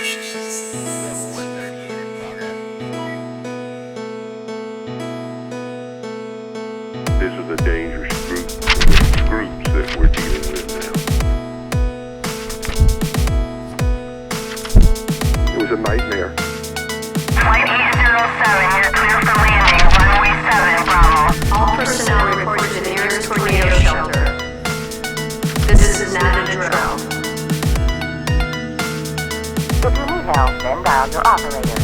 This is a dangerous groups that we're dealing with now. It was a nightmare. Flight 807, you're clear for landing, runway 7, Bravo. All personnel report to the nearest tornado shelter. This is not a drill. If you need help, then dial your operator.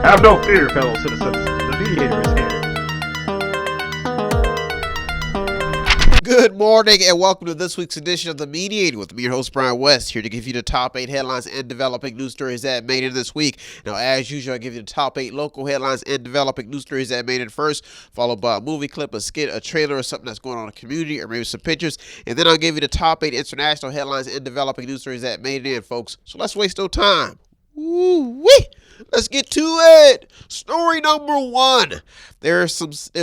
Have no fear, fellow citizens. The Mediator is here. Good morning and welcome to this week's edition of The Mediator with me, your host, Brian Wesst, here to give you the top 8 headlines and developing news stories that made it this week. Now, as usual, I give you the top 8 local headlines and developing news stories that made it first, followed by a movie clip, a skit, a trailer, or something that's going on in the community, or maybe some pictures. And then I'll give you the top 8 international headlines and developing news stories that made it in, folks. So let's waste no time. Woo-wee! Let's get to it. Story number 1. There's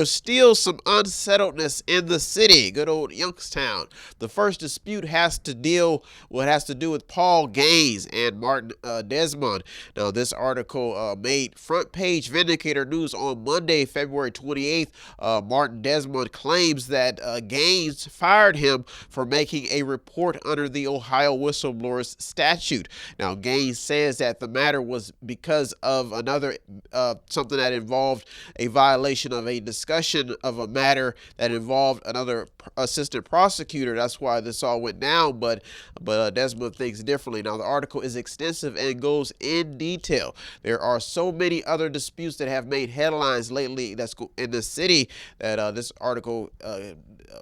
still some unsettledness in the city. Good old Youngstown. The first dispute has to do with Paul Gaines and Martin Desmond. Now, this article made front page Vindicator News on Monday, February 28th. Martin Desmond claims that Gaines fired him for making a report under the Ohio whistleblowers statute. Now, Gaines says that the matter was because of another something that involved a violation of a discussion of a matter that involved another assistant prosecutor. That's why this all went down, but Desmond thinks differently. Now, the article is extensive and goes in detail. There are so many other disputes that have made headlines lately that's in the city that this article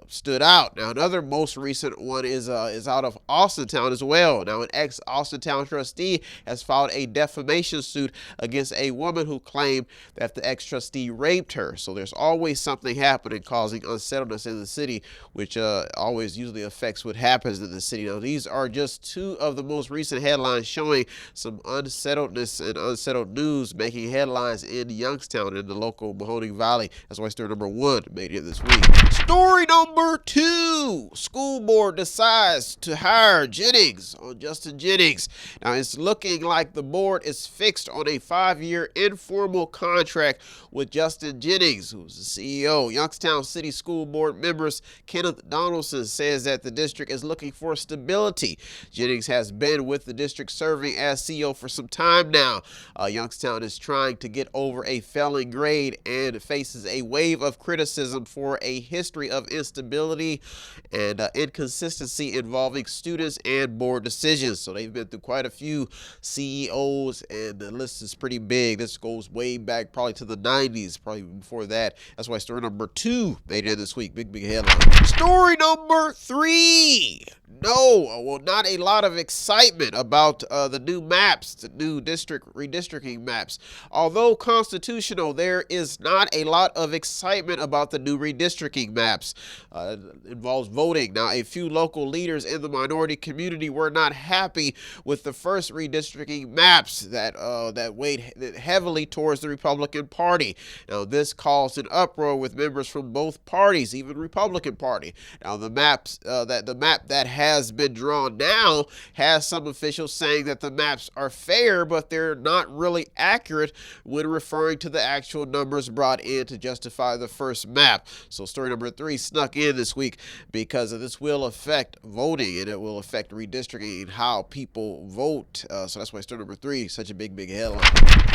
stood out. Now, another most recent one is out of Austintown as well. Now, an ex-Austintown trustee has filed a defamation suit against a woman who claimed that the ex-trustee raped her. So there's always something happening causing unsettledness in the city, which always usually affects what happens in the city. Now, these are just 2 of the most recent headlines showing some unsettledness and unsettled news making headlines in Youngstown in the local Mahoning Valley. That's why story number 1 made it this week. Story number 2. School board decides to hire Jennings on Justin Jennings. Now, it's looking like the board is fixed on a 5-year informal contract with Justin Jennings, who's the CEO. Youngstown City School Board members Kenneth Donaldson says that the district is looking for stability. Jennings has been with the district serving as CEO for some time now. Youngstown is trying to get over a failing grade and faces a wave of criticism for a history of instability and inconsistency involving students and board decisions. So they've been through quite a few CEOs, and the list is pretty big. This goes way back probably to the 90s, probably before that. That's why story number 2 made it this week. Big headline. Story number 3. Not a lot of excitement about the new maps, the new redistricting maps. Although constitutional, there is not a lot of excitement about the new redistricting maps. It involves voting. Now, a few local leaders in the minority community were not happy with the first redistricting maps that weighed heavily towards the Republican Party. Now, this caused an uproar with members from both parties, even the Republican Party. Now, the map that has been drawn now has some officials saying that the maps are fair, but they're not really accurate when referring to the actual numbers brought in to justify the first map. So story number 3 snuck in this week because this will affect voting and it will affect redistricting and how people vote. So that's why story number 3 is such a big headline.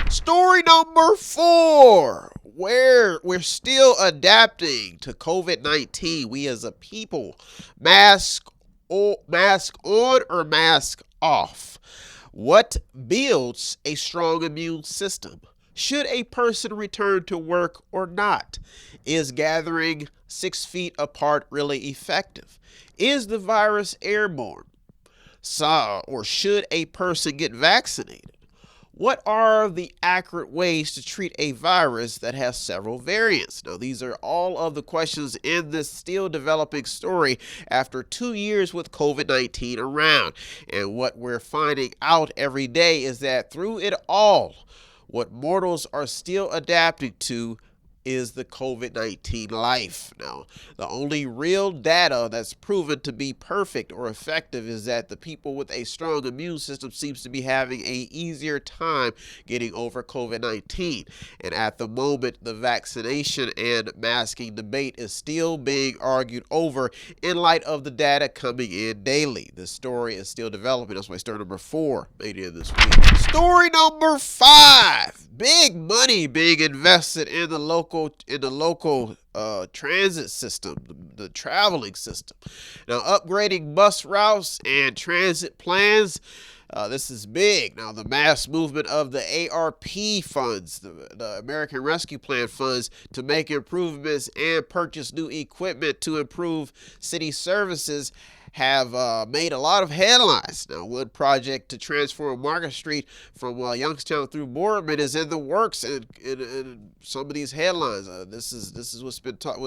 Story number 4. Where we're still adapting to COVID-19, we as a people, mask on or mask off. What builds a strong immune system? Should a person return to work or not? Is gathering 6 feet apart really effective? Is the virus airborne? Or should a person get vaccinated? What are the accurate ways to treat a virus that has several variants? Now, these are all of the questions in this still developing story after 2 years with COVID-19 around. And what we're finding out every day is that through it all, what mortals are still adapting to is the COVID-19 life. Now, the only real data that's proven to be perfect or effective is that the people with a strong immune system seems to be having a easier time getting over COVID-19. And at the moment, the vaccination and masking debate is still being argued over in light of the data coming in daily. This story is still developing. That's why story number 4 made it this week. Story number 5. Big money being invested in the local transit system, the traveling system. Now, upgrading bus routes and transit plans. This is big. Now, the mass movement of the ARP funds, the American Rescue Plan funds, to make improvements and purchase new equipment to improve city services have made a lot of headlines. Now, one project to transform Market Street from Youngstown through Boardman is in the works in some of these headlines. This is what's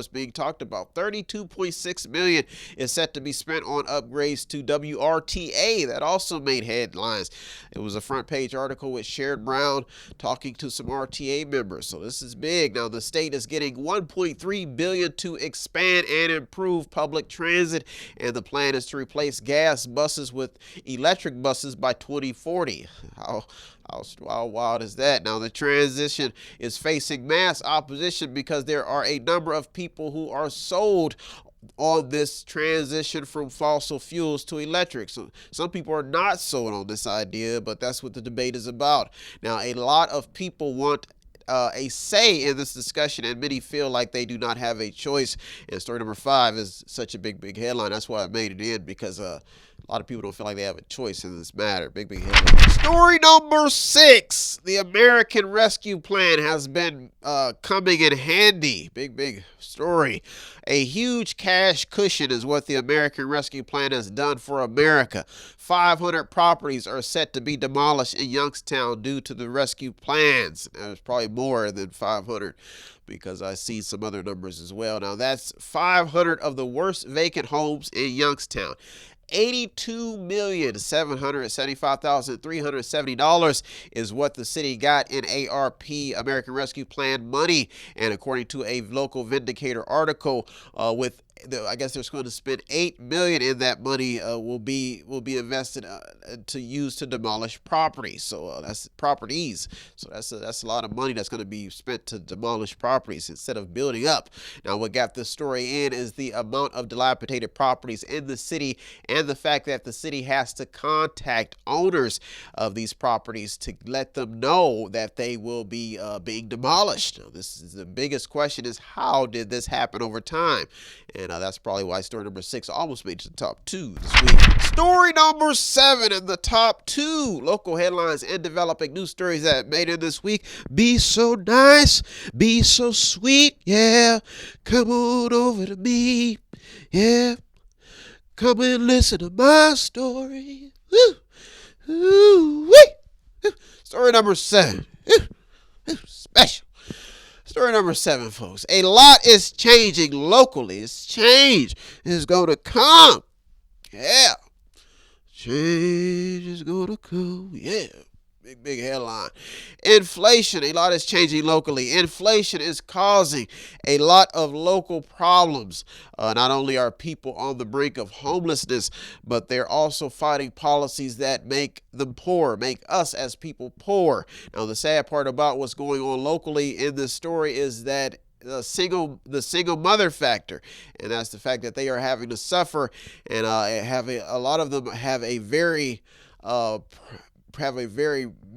being talked about. $32.6 million is set to be spent on upgrades to WRTA. That also made headlines. It was a front page article with Sherrod Brown talking to some RTA members. So this is big. Now, the state is getting $1.3 billion to expand and improve public transit, and the plan is to replace gas buses with electric buses by 2040. How wild is that? Now, the transition is facing mass opposition because there are a number of people who are sold on this transition from fossil fuels to electric. So some people are not sold on this idea, but that's what the debate is about. Now, a lot of people want a say in this discussion, and many feel like they do not have a choice. And story number 5 is such a big headline. That's why I made it in, because a lot of people don't feel like they have a choice in this matter. Big headline. Story number 6. The American Rescue Plan has been coming in handy. Big story. A huge cash cushion is what the American Rescue Plan has done for America. 500 properties are set to be demolished in Youngstown due to the rescue plans. There's probably more than 500, because I see some other numbers as well. Now, that's 500 of the worst vacant homes in Youngstown. $82,775,370 is what the city got in ARP, American Rescue Plan money. And according to a local Vindicator article, I guess they're going to spend $8 million in that money will be invested to use to demolish properties. So that's properties. So that's a lot of money that's going to be spent to demolish properties instead of building up. Now, what got this story in is the amount of dilapidated properties in the city, and the fact that the city has to contact owners of these properties to let them know that they will be being demolished. Now, this is the biggest question: is how did this happen over time? And that's probably why story number 6 almost made it to the top 2 this week. Story number 7 in the top 2 local headlines and developing news stories that made it this week. Be so nice, be so sweet, yeah. Come on over to me, yeah. Come and listen to my story. Woo. Ooh, wee. Story number 7. Special. Story number 7, folks. A lot is changing locally. Change is going to come. Yeah. Change is going to come. Yeah. Big headline. Inflation. A lot is changing locally. Inflation is causing a lot of local problems. Not only are people on the brink of homelessness, but they're also fighting policies that make them poor, make us as people poor. Now, the sad part about what's going on locally in this story is that the single mother factor, and that's the fact that they are having to suffer, and a lot of them have a very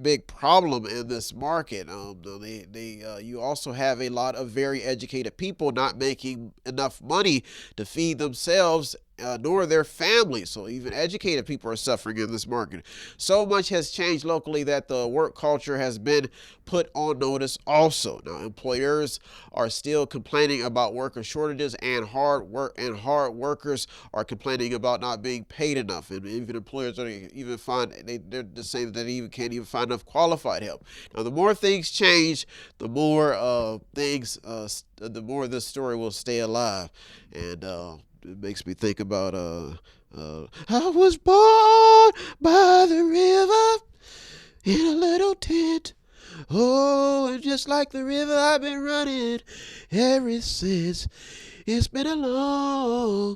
big problem in this market. You also have a lot of very educated people not making enough money to feed themselves nor their families. So even educated people are suffering in this market. So much has changed locally that the work culture has been put on notice also. Now, employers are still complaining about worker shortages, and hard workers are complaining about not being paid enough. And even employers are they're just saying that they can't even find enough qualified help. Now, the more things change, the more the more this story will stay alive. And it makes me think about I was born by the river in a little tent. Oh, and just like the river I've been running ever since. It's been a long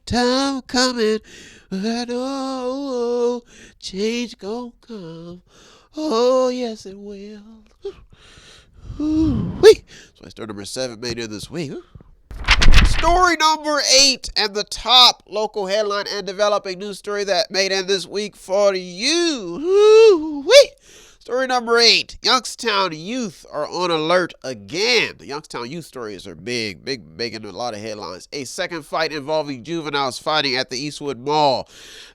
time coming, but I know change gon' come. Oh, yes, it will. Wee. So I started number 7 made it this week. Story number 8 and the top local headline and developing news story that made it this week for you. Wee. Story number 8. Youngstown youth are on alert again. The Youngstown youth stories are big in a lot of headlines. A second fight involving juveniles fighting at the Eastwood Mall.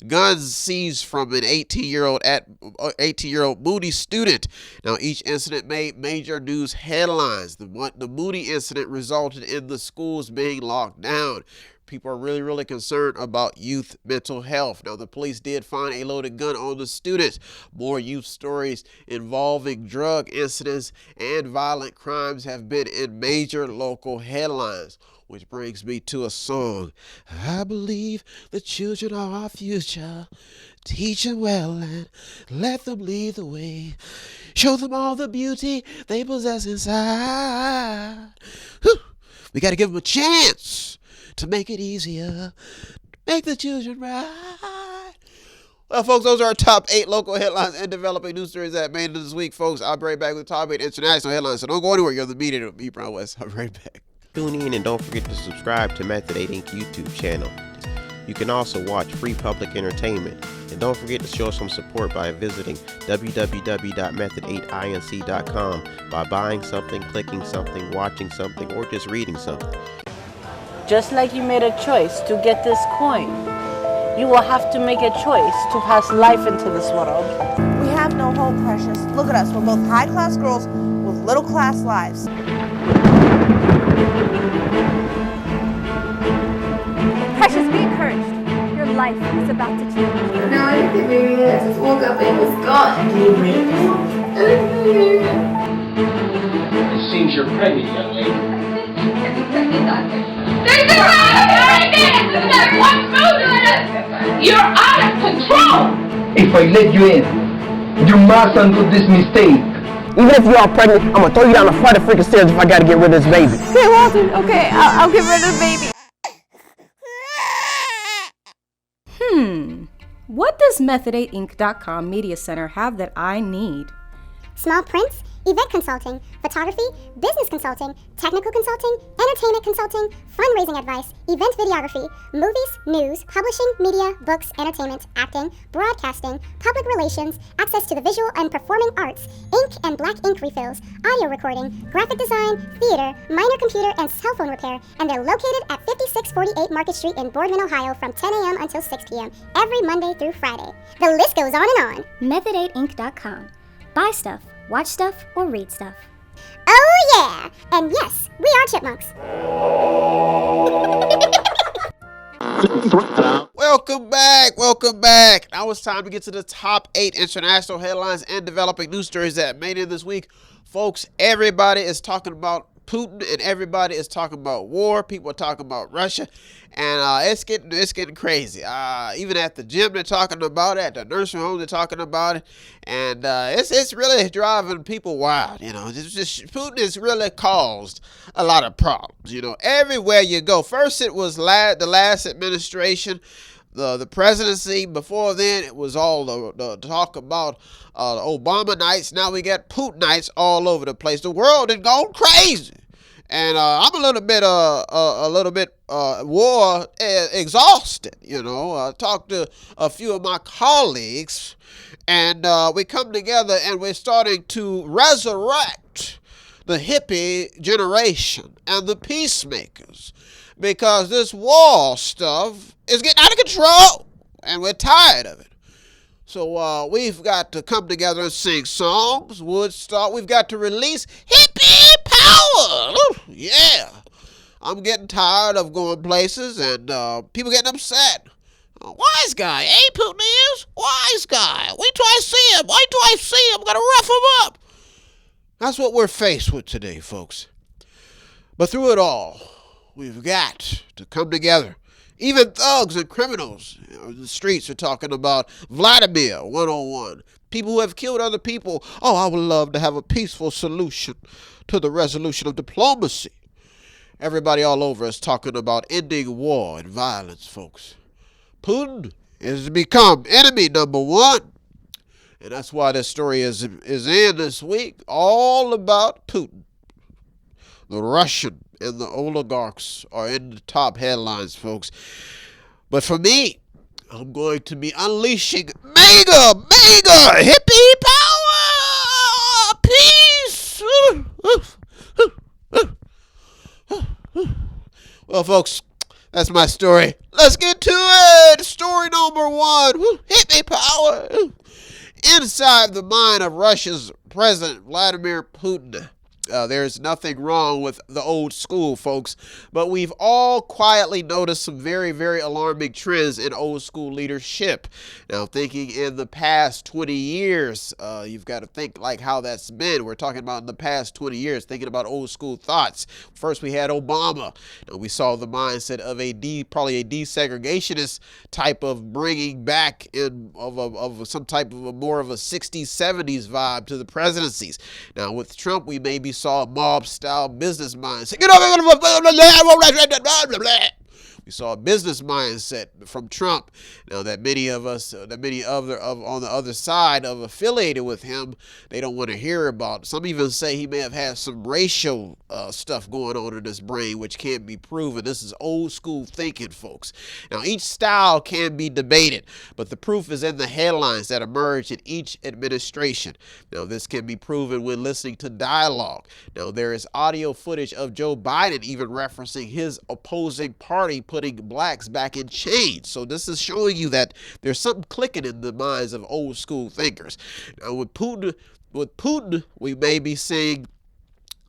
Guns seized from an 18-year-old Moody student. Now, each incident made major news headlines. The Moody incident resulted in the schools being locked down. People are really concerned about youth mental health. Now, the police did find a loaded gun on the students. More youth stories involving drug incidents and violent crimes have been in major local headlines. Which brings me to a song. I believe the children are our future. Teach them well and let them lead the way. Show them all the beauty they possess inside. Whew. We got to give them a chance to make it easier, make the children right. Well, folks, those are our top 8 local headlines and developing news stories that made it this week, folks. I'll be right back with the top 8 international headlines, so don't go anywhere. You're the Mediator with me, Brian Wesst. I'll be right back. Tune in and don't forget to subscribe to Method 8 Inc. YouTube channel. You can also watch free public entertainment. And don't forget to show some support by visiting www.method8inc.com by buying something, clicking something, watching something, or just reading something. Just like you made a choice to get this coin, you will have to make a choice to pass life into this world. We have no hope, Precious. Look at us. We're both high-class girls with little-class lives. Precious, be encouraged. Your life is about to change. No, I didn't baby. I just woke up and it was gone. It seems you're pregnant, young lady. There's a riot right there! There's one moving on us! You're out of control! If I let you in, you must undo this mistake. Even if you are pregnant, I'm gonna throw you down the flight of freaking stairs if I gotta get rid of this baby. Okay, Walter. Okay, I'll get rid of the baby. What does Method8Inc.com Media Center have that I need? Small prints, event consulting, photography, business consulting, technical consulting, entertainment consulting, fundraising advice, event videography, movies, news, publishing, media, books, entertainment, acting, broadcasting, public relations, access to the visual and performing arts, ink and black ink refills, audio recording, graphic design, theater, minor computer and cell phone repair, and they're located at 5648 Market Street in Boardman, Ohio from 10 a.m. until 6 p.m. every Monday through Friday. The list goes on and on. Method8Inc.com. Buy stuff, watch stuff, or read stuff. Oh yeah! And yes, we are chipmunks. Welcome back. Now it's time to get to the top 8 international headlines and developing news stories that made it this week. Folks, everybody is talking about Putin and everybody is talking about war. People are talking about Russia, and it's getting crazy. Even at the gym they're talking about it. At the nursing home they're talking about it, and it's really driving people wild. You know, Putin has really caused a lot of problems. You know, everywhere you go. First it was the last administration. The presidency. Before then, it was all the talk about Obama nights. Now we got Putin nights all over the place. The world has gone crazy, and I'm a little bit war exhausted. You know, I talked to a few of my colleagues, and we come together and we're starting to resurrect the hippie generation and the peacemakers, because this war stuff is getting out of control, and we're tired of it. So we've got to come together and sing songs, Woodstock. We've got to release hippie power. Ooh, yeah. I'm getting tired of going places and people getting upset. Wise guy, hey Putin is? Wise guy. Wait till I see him. Wait till I see him. I'm going to rough him up. That's what we're faced with today, folks. But through it all, we've got to come together Even thugs and criminals in the streets are talking about Vladimir 101. People who have killed other people. Oh, I would love to have a peaceful solution to the resolution of diplomacy. Everybody all over is talking about ending war and violence, folks. Putin has become enemy number one. And that's why this story is in this week. All about Putin. The Russian and the oligarchs are in the top headlines, folks. But for me, I'm going to be unleashing mega hippie power! Peace! Well, folks, that's my story. Let's get to it. Story number one. Hippie power. Inside the mind of Russia's President Vladimir Putin. There's nothing wrong with the old school, folks, but we've all quietly noticed some very, very alarming trends in old school leadership. Now, thinking in the past 20 years, you've got to think like how that's been. We're talking about in the past 20 years, thinking about old school thoughts. First, we had Obama. Now, we saw the mindset of probably a desegregationist type of bringing back of some type of more of a 60s, 70s vibe to the presidencies. Now, with Trump, we maybe saw a mob-style business mindset. We saw a business mindset from Trump. Now that many of us, on the other side of affiliated with him, they don't want to hear about. Some even say he may have had some racial stuff going on in his brain, which can't be proven. This is old school thinking, folks. Now each style can be debated, but the proof is in the headlines that emerge in each administration. Now this can be proven when listening to dialogue. Now there is audio footage of Joe Biden even referencing his opposing party putting blacks back in chains. So this is showing you that there's something clicking in the minds of old school thinkers. Now with Putin, we may be seeing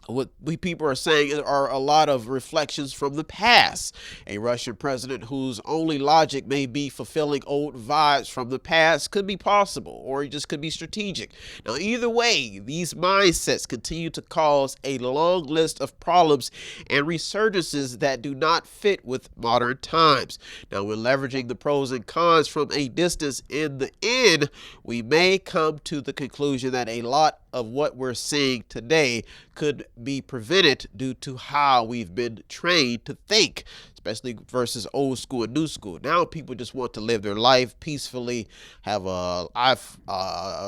what we people are saying are a lot of reflections from the past. A Russian president whose only logic may be fulfilling old vibes from the past could be possible, or it just could be strategic. Now, either way, these mindsets continue to cause a long list of problems and resurgences that do not fit with modern times. Now, when leveraging the pros and cons from a distance, in the end, we may come to the conclusion that a lot of what we're seeing today could be prevented due to how we've been trained to think, especially versus old school and new school. Now people just want to live their life peacefully, have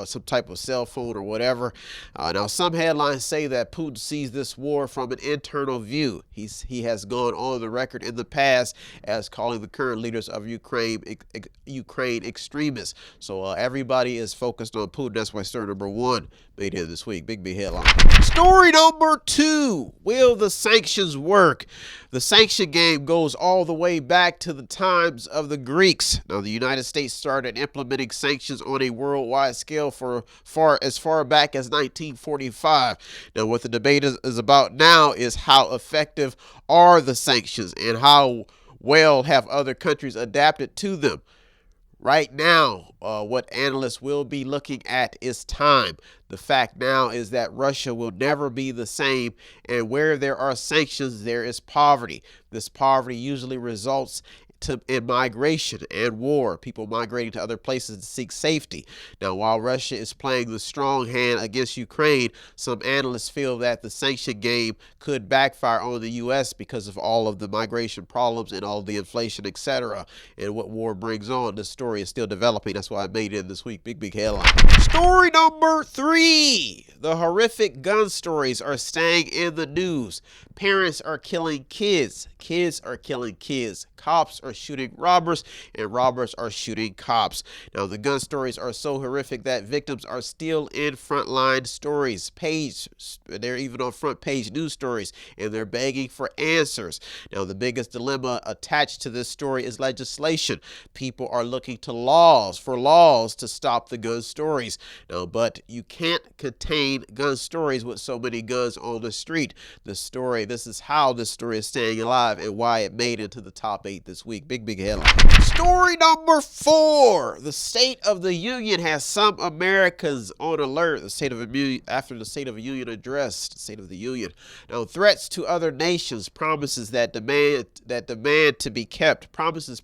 some type of cell phone or whatever. Now some headlines say that Putin sees this war from an internal view. He has gone on the record in the past as calling the current leaders of Ukraine extremists. So everybody is focused on Putin. That's why story number one made it this week. Big headline. Story number two. Will the sanctions work? The sanction game goes all the way back to the times of the Greeks. Now, the United States started implementing sanctions on a worldwide scale as far back as 1945. Now, what the debate is about now is how effective are the sanctions and how well have other countries adapted to them. Right now, what analysts will be looking at is time. The fact now is that Russia will never be the same, and where there are sanctions, there is poverty. This poverty usually results in migration and war, people migrating to other places to seek safety. Now, while Russia is playing the strong hand against Ukraine, some analysts feel that the sanction game could backfire on the U.S. because of all of the migration problems and all the inflation, etc., and what war brings on. This story is still developing. That's why I made it in this week. Big headline. Story number three. The horrific gun stories are staying in the news. Parents are killing kids. Kids are killing kids. Cops are shooting robbers, and robbers are shooting cops. Now, the gun stories are so horrific that victims are still in frontline stories. They're even on front page news stories, and they're begging for answers. Now, the biggest dilemma attached to this story is legislation. People are looking to laws to stop the gun stories. Now, but you can't contain gun stories with so many guns on the street. This is how this story is staying alive and why it made it to the top 8 this week. week. Big headline. Story number 4. The State of the Union has some Americans on alert. After the State of the Union address, the State of the Union. Now, threats to other nations, promises that demand to be kept, promises,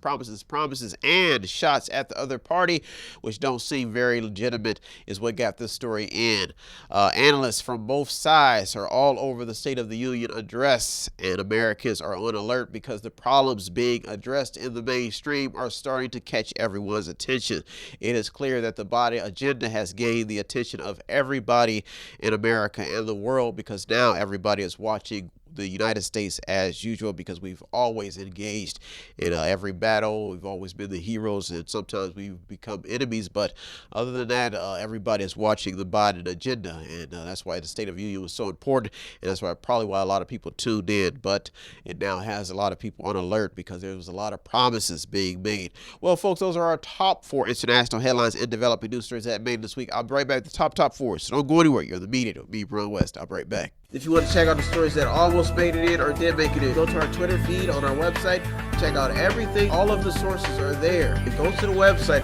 and shots at the other party, which don't seem very legitimate, is what got this story in. Analysts from both sides are all over the State of the Union address, and Americans are on alert because the problems being addressed in the mainstream are starting to catch everyone's attention. It is clear that the body agenda has gained the attention of everybody in America and the world, because now everybody is watching the United States as usual, because we've always engaged in every battle. We've always been the heroes, and sometimes we've become enemies. But other than that, everybody is watching the Biden agenda, and that's why the State of the Union was so important, and that's probably why a lot of people tuned in. But it now has a lot of people on alert because there was a lot of promises being made. Well, folks, those are our top 4 international headlines and developing news stories that made this week. I'll be right back with the top 4. So don't go anywhere. You're the Mediator with me, Brian Wesst. I'll be right back. If you want to check out the stories that almost made it in or did make it in, go to our Twitter feed on our website. Check out everything. All of the sources are there. Go to the website.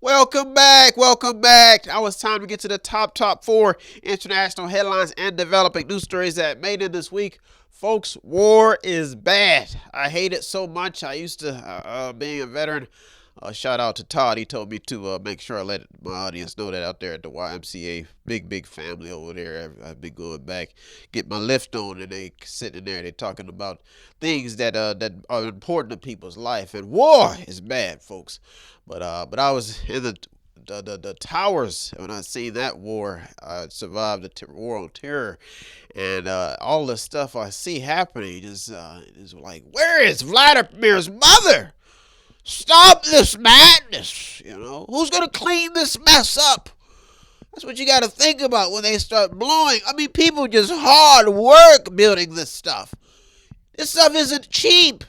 Welcome back. Now it's time to get to the top 4 international headlines and developing news stories that made it this week. Folks, war is bad. I hate it so much. I used to, being a veteran, shout out to Todd. He told me to make sure I let my audience know that out there at the YMCA, big family over there. I've been going back, get my lift on, and they sitting there. They talking about things that are important to people's life, and war is bad, folks. But I was in the towers when I seen that war. I survived the war on terror, and all the stuff I see happening is like, where is Vladimir's mother? Stop this madness, Who's going to clean this mess up? That's what you got to think about when they start blowing. I mean, people just hard work building this stuff. This stuff isn't cheap.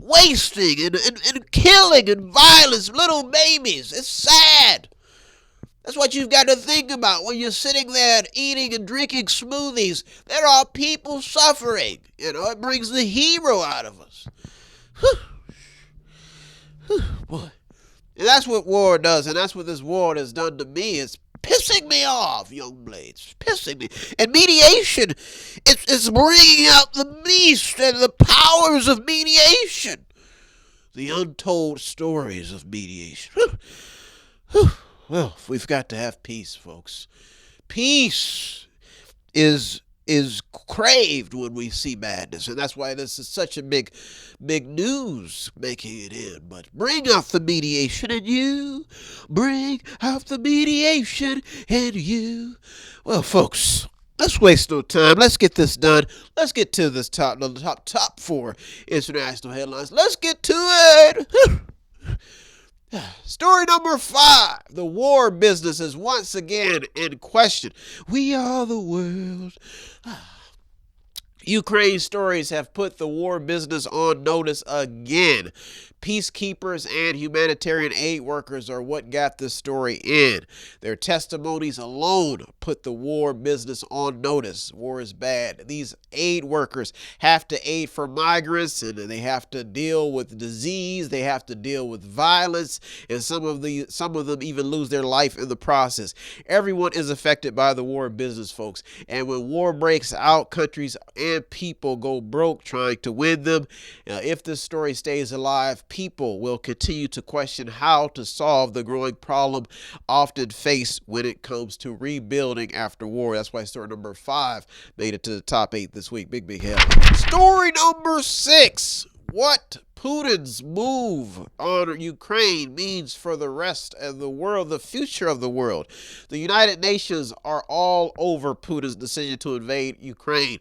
Wasting and killing and violence, little babies. It's sad. That's what you've got to think about when you're sitting there and eating and drinking smoothies. There are people suffering. It brings the hero out of us. Boy. And that's what war does, and that's what this war has done to me. It's pissing me off, young blades. It's pissing me. And mediation, it's bringing out the beast and the powers of mediation. The untold stories of mediation. Well, we've got to have peace, folks. Peace is craved when we see madness, and that's why this is such a big news making it in. But bring out the mediation in you. Bring out the mediation in you. Well, folks, let's waste no time. Let's get this done. Let's get to this top 4 international headlines. Let's get to it. Story number 5. The war business is once again in question. We are the world. Ukraine stories have put the war business on notice again. Peacekeepers and humanitarian aid workers are what got this story in. Their testimonies alone put the war business on notice. War is bad. These aid workers have to aid for migrants, and they have to deal with disease. They have to deal with violence, and some of them even lose their life in the process. Everyone is affected by the war business, folks. And when war breaks out, countries and people go broke trying to win them. If this story stays alive, people will continue to question how to solve the growing problem often faced when it comes to rebuilding after war. That's why story number 5 made it to the top 8 this week. Big hell. Story number 6. What Putin's move on Ukraine means for the rest of the world, the future of the world. The United Nations are all over Putin's decision to invade Ukraine.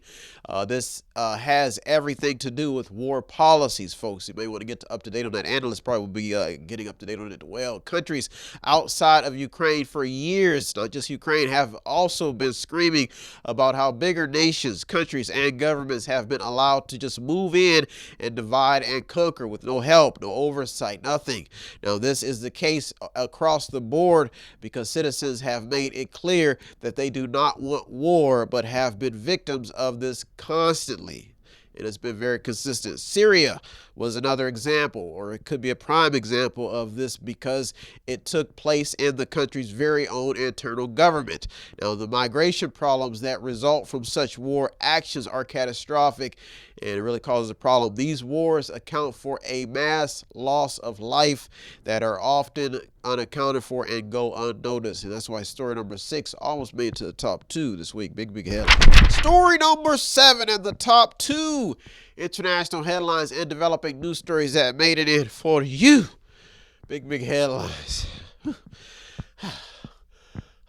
This has everything to do with war policies, folks. You may want to get up to date on that. Analysts probably will be getting up to date on it. Well, countries outside of Ukraine for years, not just Ukraine, have also been screaming about how bigger nations, countries, and governments have been allowed to just move in and divide and conquer with no help, no oversight, nothing. Now, this is the case across the board because citizens have made it clear that they do not want war, but have been victims of this constantly. and it's been very consistent. Syria was another example, or it could be a prime example of this because it took place in the country's very own internal government. Now, the migration problems that result from such war actions are catastrophic, and it really causes a problem. These wars account for a mass loss of life that are often unaccounted for and go unnoticed. And that's why story number 6 almost made it to the top 2 this week. Big headline. Story number 7 in the top 2 international headlines and developing news stories that made it in for you. Big headlines.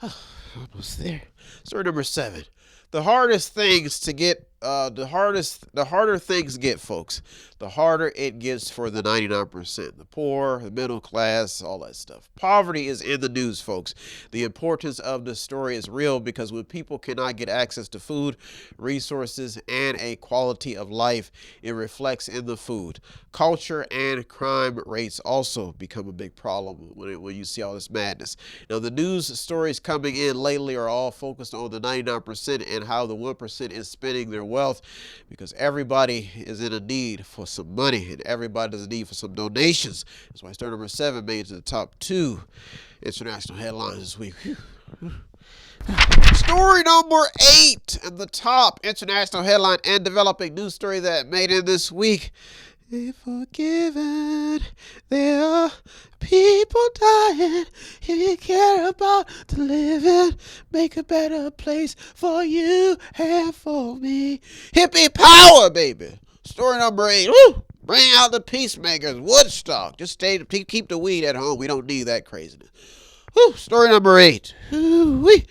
Almost there. Story number 7. The hardest things to get, the harder things get, folks. The harder it gets for the 99%. The poor, the middle class, all that stuff. Poverty is in the news, folks. The importance of the story is real because when people cannot get access to food, resources, and a quality of life, it reflects in the food. Culture and crime rates also become a big problem when you see all this madness. Now, the news stories coming in lately are all focused on the 99% and how the 1% is spending their wealth, because everybody is in a need for some money and everybody has a need for some donations. That's why story number 7 made it to the top 2 international headlines this week. Story number 8 in the top international headline and developing news story that made it this week. If forgiven, there are people dying. If you care about the living, make a better place for you and for me. Hippie power, baby. Story number 8. Woo! Bring out the peacemakers. Woodstock. Just keep the weed at home. We don't need that craziness. Woo! Story number 8. Woo-wee.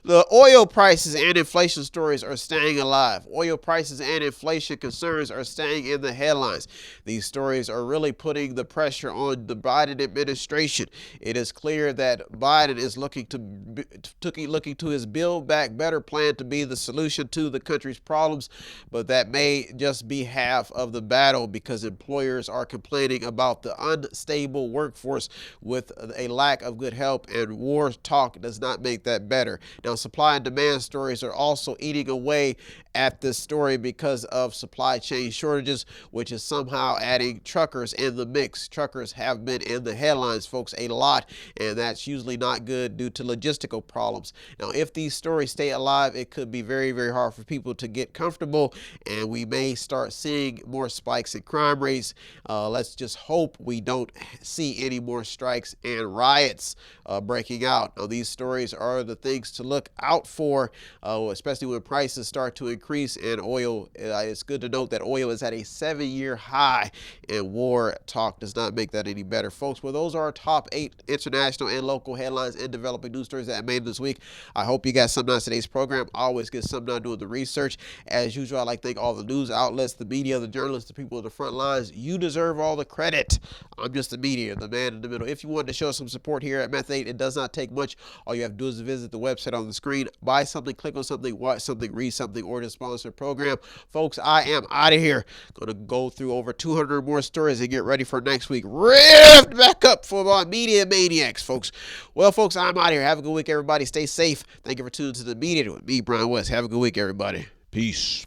The oil prices and inflation stories are staying alive. Oil prices and inflation concerns are staying in the headlines. These stories are really putting the pressure on the Biden administration. It is clear that Biden is looking to his Build Back Better plan to be the solution to the country's problems, but that may just be half of the battle because employers are complaining about the unstable workforce with a lack of good help, and war talk does not make that better. Now, supply and demand stories are also eating away at this story because of supply chain shortages, which is somehow adding truckers in the mix. Truckers have been in the headlines, folks, a lot, and that's usually not good due to logistical problems. Now, if these stories stay alive, it could be very, very hard for people to get comfortable, and we may start seeing more spikes in crime rates. Let's just hope we don't see any more strikes and riots breaking out. Now, these stories are the things to look out for, especially when prices start to increase, and oil, it's good to note that oil is at a 7-year high, and war talk does not make that any better, folks. Well, those are our top 8 international and local headlines and developing news stories that made this week. I hope you got something out of today's program. I always get something out of doing the research. As usual, I'd like to thank all the news outlets, the media, the journalists, the people on the front lines. You deserve all the credit. I'm just the media, the man in the middle. If you want to show some support here at Method 8, it does not take much. All you have to do is visit the website on the screen, buy something, click on something, watch something, read something, or to sponsor a program. Folks, I am out of here. Going to go through over 200 more stories and get ready for next week. Revved back up for my media maniacs, folks. Well, folks, I'm out of here. Have a good week, everybody. Stay safe. Thank you for tuning to the Mediator with me, Brian Wesst. Have a good week, everybody. Peace.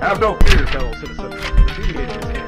Have no fear, fellow citizens. The Mediator is here.